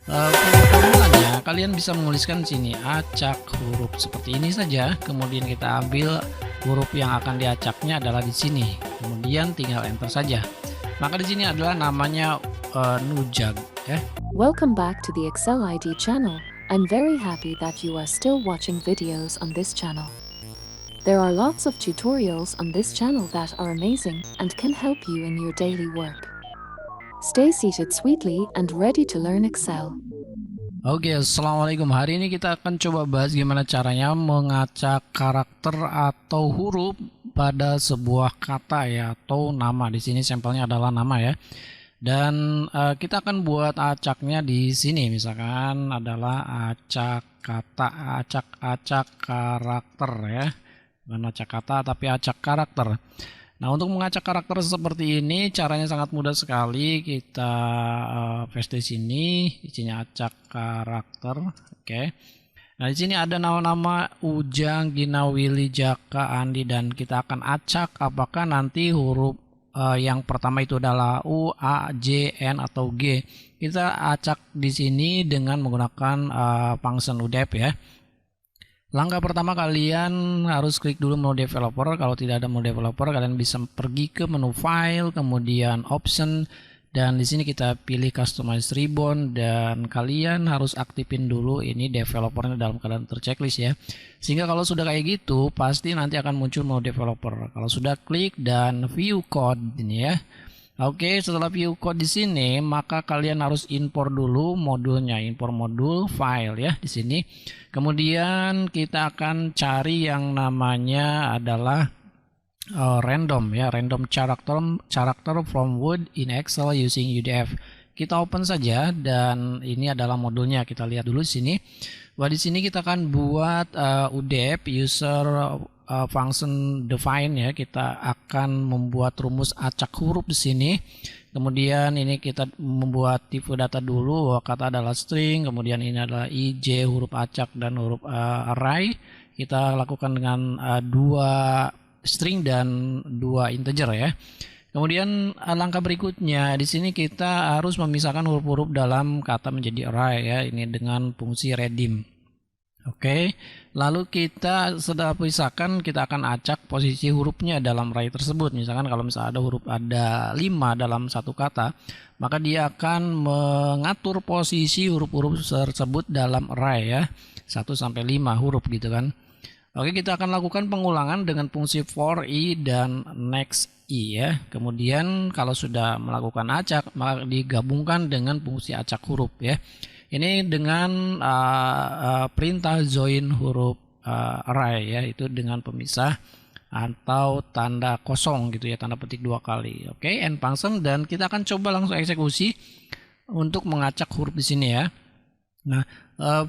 Formulanya kalian bisa menuliskan di sini acak huruf seperti ini saja, kemudian kita ambil huruf yang akan diacaknya adalah di sini, kemudian tinggal enter saja. Maka di sini adalah namanya nujag ya. Welcome back to the Excel ID channel. I'm very happy that you are still watching videos on this channel. There are lots of tutorials on this channel that are amazing and can help you in your daily work. Stay seated sweetly and ready to learn Excel. Oke, assalamualaikum. Hari ini kita akan coba bahas gimana caranya mengacak karakter atau huruf pada sebuah kata ya atau nama. Di sini sampelnya adalah nama ya. Dan kita akan buat acaknya di sini. Misalkan adalah acak kata, acak karakter ya. Bukan acak kata tapi acak karakter. Nah, untuk mengacak karakter seperti ini caranya sangat mudah sekali. Kita paste di sini acak karakter. Oke. Nah, di sini ada nama-nama Ujang, Gina, Willy, Jaka, Andi, dan kita akan acak apakah nanti huruf yang pertama itu adalah U, A, J, N atau G. Kita acak di sini dengan menggunakan function udep ya. Langkah pertama kalian harus klik dulu menu developer. Kalau tidak ada menu developer, kalian bisa pergi ke menu file, kemudian option, dan di sini kita pilih customize ribbon dan kalian harus aktifin dulu ini developernya dalam keadaan terchecklist ya. Sehingga kalau sudah kayak gitu, pasti nanti akan muncul menu developer. Kalau sudah klik dan view code ini ya. Oke, setelah view code di sini, maka kalian harus import dulu modulnya, import modul file ya di sini. Kemudian kita akan cari yang namanya adalah random ya, random character from Word in Excel using UDF. Kita open saja dan ini adalah modulnya. Kita lihat dulu di sini. Wah, di sini kita akan buat UDF user function define ya. Kita akan membuat rumus acak huruf di sini. Kemudian ini kita membuat tipe data dulu, kata adalah string, kemudian ini adalah IJ huruf acak dan huruf array. Kita lakukan dengan dua string dan dua integer ya. Kemudian langkah berikutnya di sini kita harus memisahkan huruf-huruf dalam kata menjadi array ya, ini dengan fungsi redeem. Oke, lalu kita setelah pisahkan kita akan acak posisi hurufnya dalam array tersebut. Misalkan kalau misalnya ada huruf ada 5 dalam satu kata, maka dia akan mengatur posisi huruf-huruf tersebut dalam array ya, 1 sampai 5 huruf gitu kan. Oke, kita akan lakukan pengulangan dengan fungsi for i dan next i ya. Kemudian kalau sudah melakukan acak, maka digabungkan dengan fungsi acak huruf ya. Ini dengan perintah join huruf array ya, itu dengan pemisah atau tanda kosong gitu ya, tanda petik 2 kali. Oke, end function, dan kita akan coba langsung eksekusi untuk mengacak huruf di sini ya. Nah,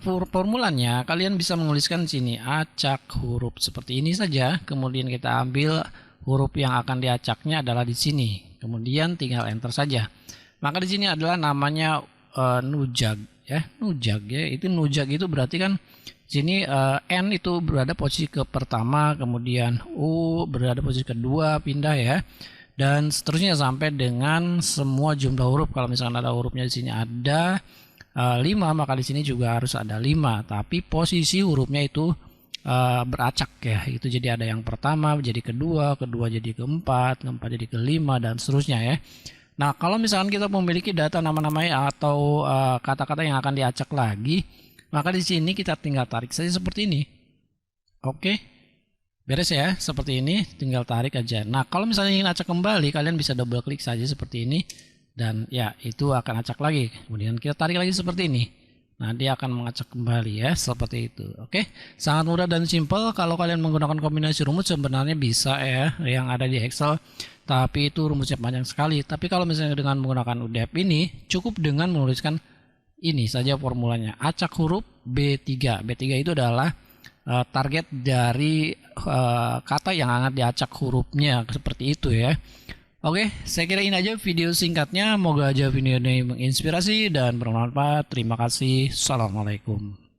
formulanya kalian bisa menuliskan di sini acak huruf seperti ini saja, kemudian kita ambil huruf yang akan diacaknya adalah di sini, kemudian tinggal enter saja. Maka di sini adalah namanya nujag ya, nujag ya. Itu nujag itu berarti kan sini N itu berada posisi ke pertama, kemudian U berada posisi kedua, pindah ya, dan seterusnya sampai dengan semua jumlah huruf. Kalau misalkan ada hurufnya di sini ada 5, maka di sini juga harus ada 5, tapi posisi hurufnya itu beracak ya. Itu jadi ada yang pertama jadi kedua, kedua jadi keempat, keempat jadi kelima, dan seterusnya ya. Nah, kalau misalkan kita memiliki data nama-namanya atau kata-kata yang akan diacak lagi, maka di sini kita tinggal tarik saja seperti ini. Oke, beres ya, seperti ini, tinggal tarik aja. Nah, kalau misalnya ingin acak kembali, kalian bisa double klik saja seperti ini, dan ya itu akan acak lagi. Kemudian kita tarik lagi seperti ini. Nah, dia akan mengacak kembali ya, seperti itu. Oke, sangat mudah dan simpel. Kalau kalian menggunakan kombinasi rumus sebenarnya bisa ya, yang ada di Excel. Tapi itu rumusnya panjang sekali. Tapi kalau misalnya dengan menggunakan UDF ini, cukup dengan menuliskan ini saja formulanya. Acak huruf B3. B3 itu adalah target dari kata yang akan diacak hurufnya, seperti itu ya. Oke, saya kira ini aja video singkatnya. Moga aja video ini menginspirasi dan bermanfaat. Terima kasih. Assalamualaikum.